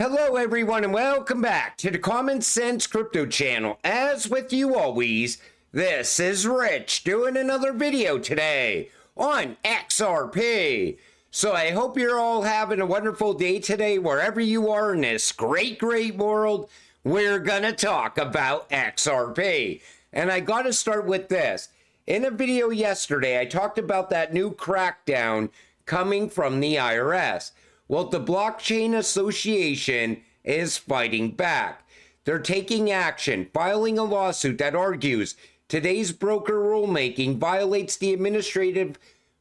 Hello everyone and welcome back to the Common Sense Crypto channel. As with you always, this is Rich doing another video today on XRP. So I hope you're all having a wonderful day today wherever you are in this great world. We're gonna talk about XRP. And I gotta start with this. In a video yesterday, I talked about that new crackdown coming from the IRS. Well, the Blockchain Association is fighting back. They're taking action, filing a lawsuit that argues today's broker rulemaking violates the Administrative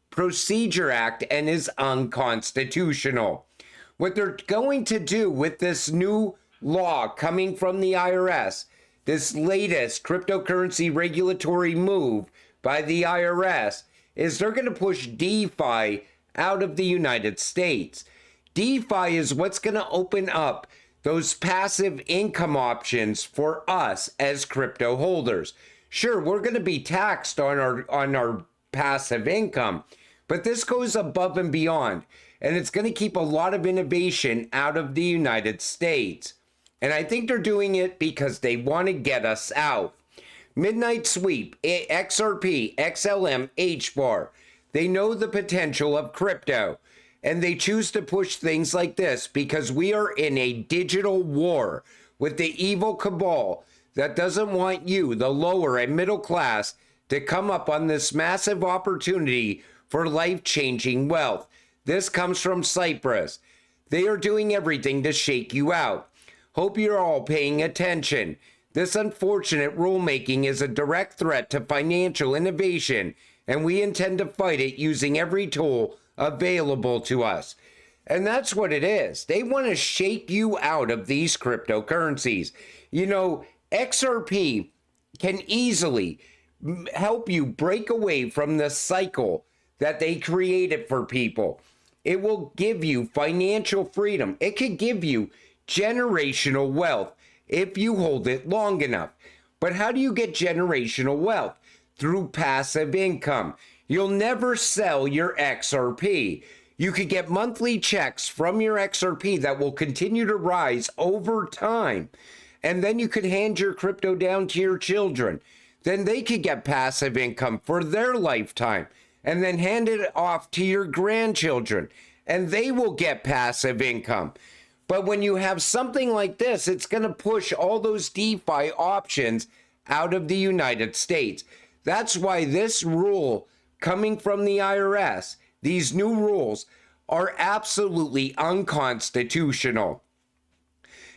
Procedure Act and is unconstitutional. What they're going to do with this new law coming from the IRS, this latest cryptocurrency regulatory move by the IRS, is they're going to push DeFi out of the United States. DeFi is what's going to open up those passive income options for us as crypto holders. Sure, we're going to be taxed on our passive income, but this goes above and beyond, and it's going to keep a lot of innovation out of the United States. And I think they're doing it because they want to get us out. Midnight Sweep, XRP, XLM, HBAR. They know the potential of crypto. And they choose to push things like this because we are in a digital war with the evil cabal that doesn't want you, the lower and middle class, to come up on this massive opportunity for life-changing wealth. This comes from Cyprus. They are doing everything to shake you out. Hope you're all paying attention. This unfortunate rulemaking is a direct threat to financial innovation, and we intend to fight it using every tool available to us. And that's what it is. They want to shake you out of these cryptocurrencies. You know, XRP can easily help you break away from the cycle that they created for people. It will give you financial freedom. It could give you generational wealth if you hold it long enough. But how do you get generational wealth? Through passive income. You'll never sell your XRP. You could get monthly checks from your XRP that will continue to rise over time. And then you could hand your crypto down to your children. Then they could get passive income for their lifetime. And then hand it off to your grandchildren. And they will get passive income. But when you have something like this, it's going to push all those DeFi options out of the United States. That's why this rule coming from the IRS, these new rules, are absolutely unconstitutional.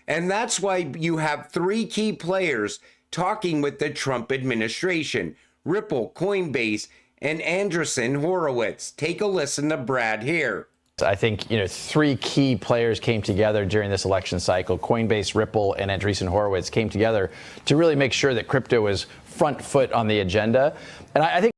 And that's why you have three key players talking with the Trump administration: Ripple, Coinbase, and Andreessen Horowitz. Take a listen to Brad here. I think, three key players came together during this election cycle. Coinbase, Ripple, and Andreessen Horowitz came together to really make sure that crypto was front foot on the agenda. And I think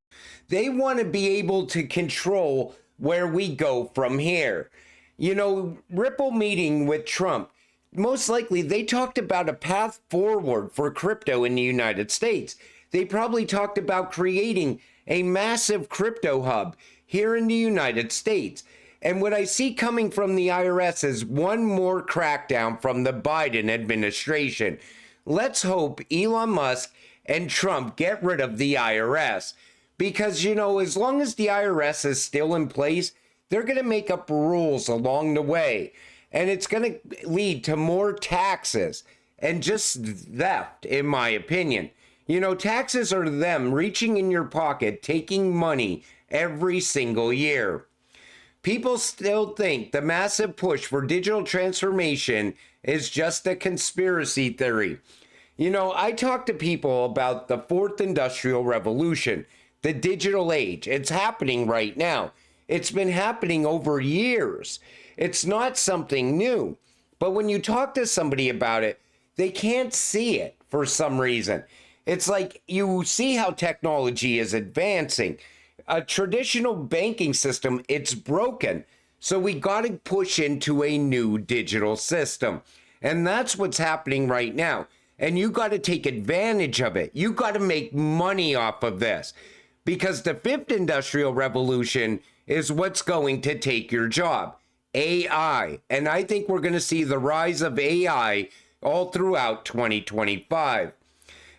they want to be able to control where we go from here. You know, Ripple meeting with Trump, most likely they talked about a path forward for crypto in the United States. They probably talked about creating a massive crypto hub here in the United States. And what I see coming from the IRS is one more crackdown from the Biden administration. Let's hope Elon Musk and Trump get rid of the IRS. Because, as long as the IRS is still in place, they're going to make up rules along the way. And it's going to lead to more taxes and just theft, in my opinion. Taxes are them reaching in your pocket, taking money every single year. People still think the massive push for digital transformation is just a conspiracy theory. I talk to people about the fourth industrial revolution, the digital age. It's happening right now. It's been happening over years. It's not something new. But when you talk to somebody about it, they can't see it for some reason. It's like you see how technology is advancing. A traditional banking system, it's broken. So we got to push into a new digital system. And that's what's happening right now. And you got to take advantage of it. You got to make money off of this. Because the fifth industrial revolution is what's going to take your job. AI. And I think we're going to see the rise of AI all throughout 2025.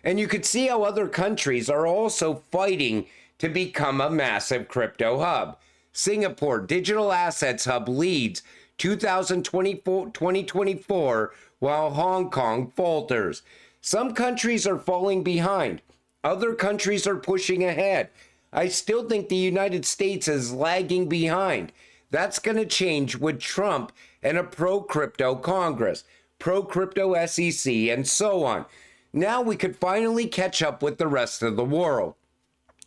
And you could see how other countries are also fighting to become a massive crypto hub. Singapore Digital Assets Hub leads 2024, while Hong Kong falters. Some countries are falling behind. Other countries are pushing ahead. I still think the United States is lagging behind. That's going to change with Trump and a pro-crypto Congress, pro-crypto SEC, and so on. Now we could finally catch up with the rest of the world.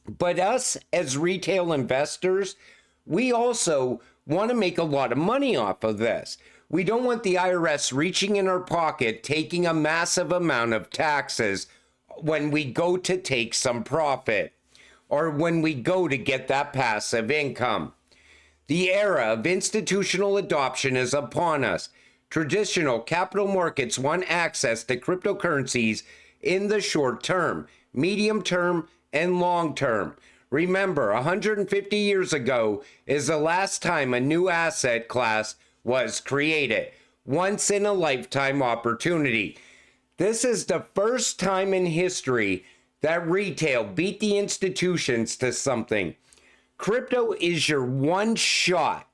But us as retail investors, we also want to make a lot of money off of this. We don't want the IRS reaching in our pocket, taking a massive amount of taxes when we go to take some profit or when we go to get that passive income. The era of institutional adoption is upon us. Traditional capital markets want access to cryptocurrencies in the short term, medium term, and long term. Remember, 150 years ago is the last time a new asset class was created. Once in a lifetime opportunity. This is the first time in history that retail beat the institutions to something. Crypto is your one shot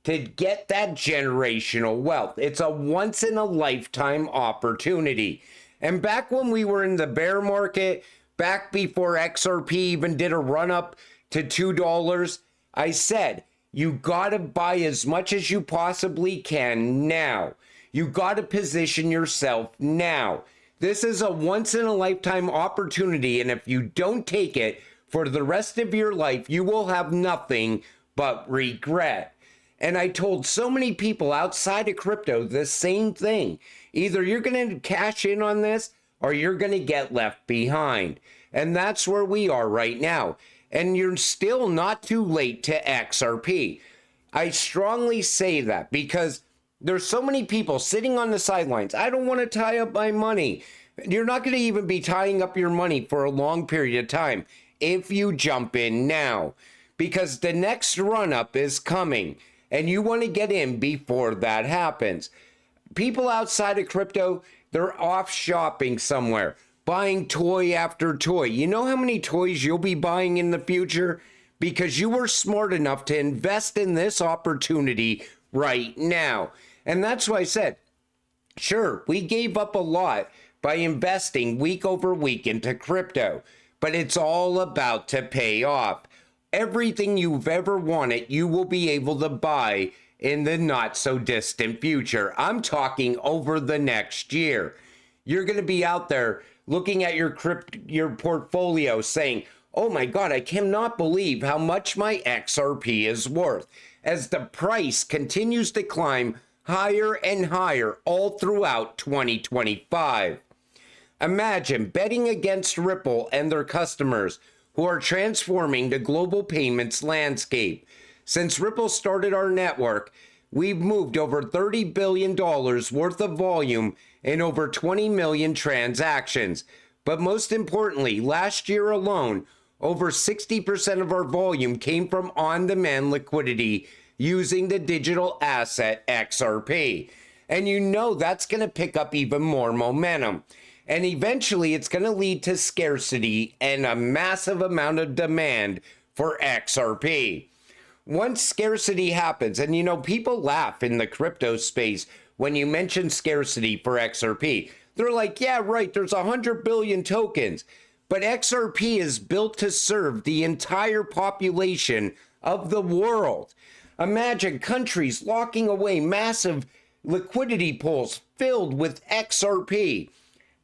to get that generational wealth. It's a once in a lifetime opportunity. And back when we were in the bear market, back before XRP even did a run up to $2, I said, you got to buy as much as you possibly can now. You got to position yourself now. This is a once in a lifetime opportunity. And if you don't take it for the rest of your life, you will have nothing but regret. And I told so many people outside of crypto the same thing. Either you're going to cash in on this or you're going to get left behind. And that's where we are right now. And you're still not too late to XRP. I strongly say that because there's so many people sitting on the sidelines. I don't want to tie up my money. You're not going to even be tying up your money for a long period of time if you jump in now, because the next run up is coming and you want to get in before that happens. People outside of crypto, they're off shopping somewhere, buying toy after toy. You know how many toys you'll be buying in the future? Because you were smart enough to invest in this opportunity right now. And that's why I said, sure, we gave up a lot by investing week over week into crypto, but it's all about to pay off. Everything you've ever wanted, you will be able to buy in the not so distant future. I'm talking over the next year. You're going to be out there looking at your portfolio saying, oh my God, I cannot believe how much my XRP is worth, as the price continues to climb higher and higher all throughout 2025. Imagine betting against Ripple and their customers who are transforming the global payments landscape. Since Ripple started our network, we've moved over $30 billion worth of volume in over 20 million transactions. But most importantly, last year alone, over 60% of our volume came from on-demand liquidity using the digital asset XRP. And you know that's going to pick up even more momentum. And eventually it's going to lead to scarcity and a massive amount of demand for XRP. Once scarcity happens, and you know, people laugh in the crypto space when you mention scarcity for XRP. They're like, yeah, right, there's 100 billion tokens. But XRP is built to serve the entire population of the world. Imagine countries locking away massive liquidity pools filled with XRP.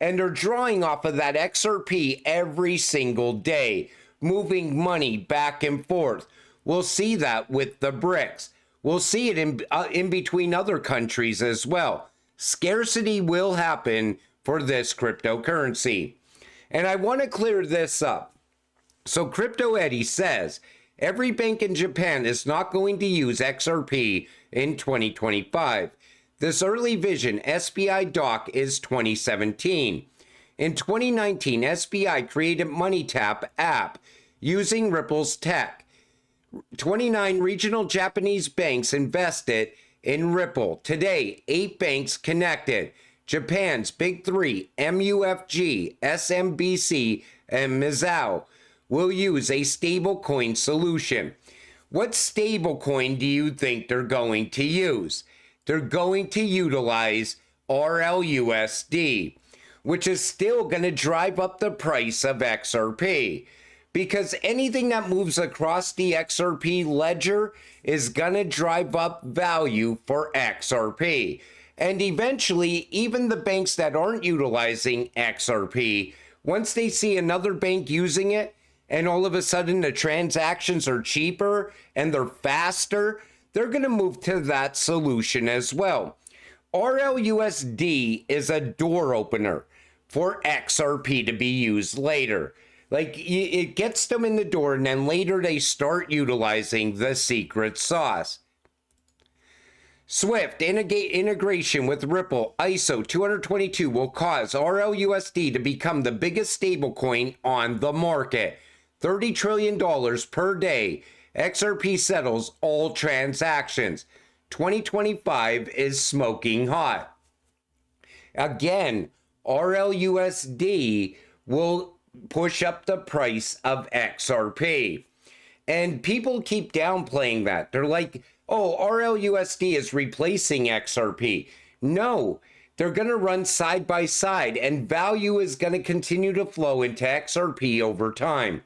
And they're drawing off of that XRP every single day, moving money back and forth. We'll see that with the BRICS. We'll see it in between other countries as well. Scarcity will happen for this cryptocurrency. And I want to clear this up. So Crypto Eddie says every bank in Japan is not going to use XRP in 2025. This early vision, SBI Doc, is 2017. In 2019, SBI created MoneyTap app using Ripple's tech. 29 regional Japanese banks invested and Ripple. Today, 8 banks connected. Japan's Big Three, MUFG, SMBC, and Mizuho, will use a stablecoin solution. What stablecoin do you think they're going to use? They're going to utilize RLUSD, which is still going to drive up the price of XRP. Because anything that moves across the XRP ledger is going to drive up value for XRP. And eventually, even the banks that aren't utilizing XRP, once they see another bank using it, and all of a sudden the transactions are cheaper and they're faster, they're going to move to that solution as well. RLUSD is a door opener for XRP to be used later. Like, it gets them in the door, and then later they start utilizing the secret sauce. Swift integration with Ripple ISO 222 will cause RLUSD to become the biggest stablecoin on the market. $30 trillion per day. XRP settles all transactions. 2025 is smoking hot. Again, RLUSD will push up the price of XRP. And people keep downplaying that. They're like, oh, RLUSD is replacing XRP. No, they're going to run side by side, and value is going to continue to flow into XRP over time.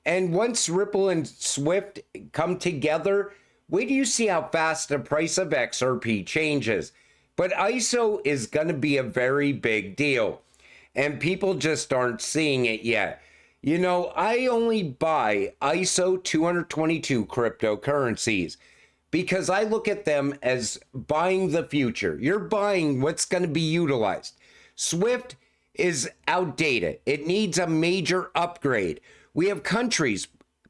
And once Ripple and Swift come together, wait till you see how fast the price of XRP changes. But ISO is going to be a very big deal, and people just aren't seeing it yet. You know, I only buy ISO 222 cryptocurrencies because I look at them as buying the future. You're buying what's going to be utilized. Swift is outdated. It needs a major upgrade. We have countries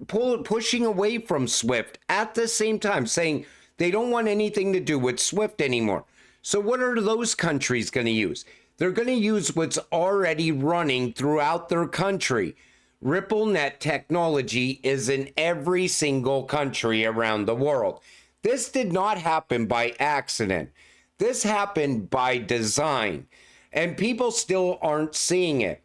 pushing away from Swift at the same time, saying they don't want anything to do with Swift anymore. So what are those countries going to use? They're going to use what's already running throughout their country. RippleNet technology is in every single country around the world. This did not happen by accident. This happened by design, and people still aren't seeing it.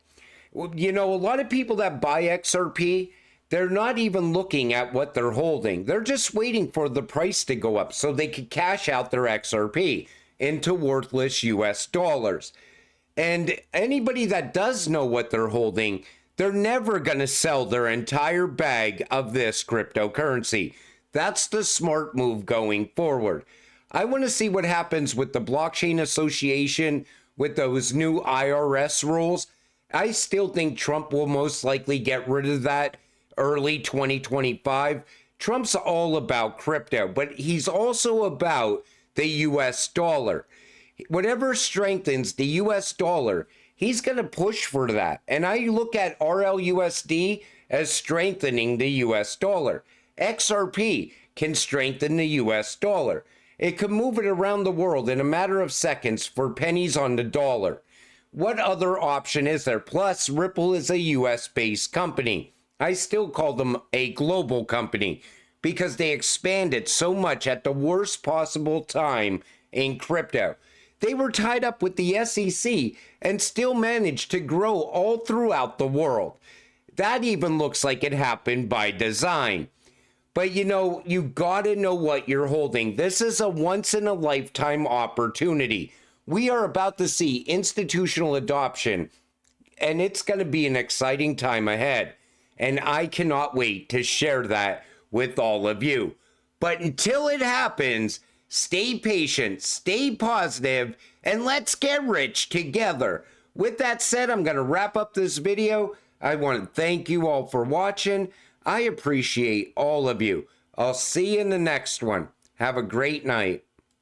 You know, a lot of people that buy XRP, they're not even looking at what they're holding. They're just waiting for the price to go up so they can cash out their XRP into worthless US dollars. And anybody that does know what they're holding, they're never going to sell their entire bag of this cryptocurrency. That's the smart move going forward. I want to see what happens with the Blockchain Association with those new IRS rules. I still think Trump will most likely get rid of that early 2025. Trump's all about crypto, but he's also about the US dollar. Whatever strengthens the US dollar, he's going to push for that. And I look at RLUSD as strengthening the US dollar. XRP can strengthen the US dollar. It could move it around the world in a matter of seconds for pennies on the dollar. What other option is there? Plus, Ripple is a US-based company. I still call them a global company because they expanded so much at the worst possible time in crypto. They were tied up with the SEC and still managed to grow all throughout the world. That even looks like it happened by design. But you know, you gotta know what you're holding. This is a once-in-a-lifetime opportunity. We are about to see institutional adoption, and it's going to be an exciting time ahead. And I cannot wait to share that with all of you. But until it happens, stay patient, stay positive, and let's get rich together. With that said, I'm going to wrap up this video. I want to thank you all for watching. I appreciate all of you. I'll see you in the next one. Have a great night.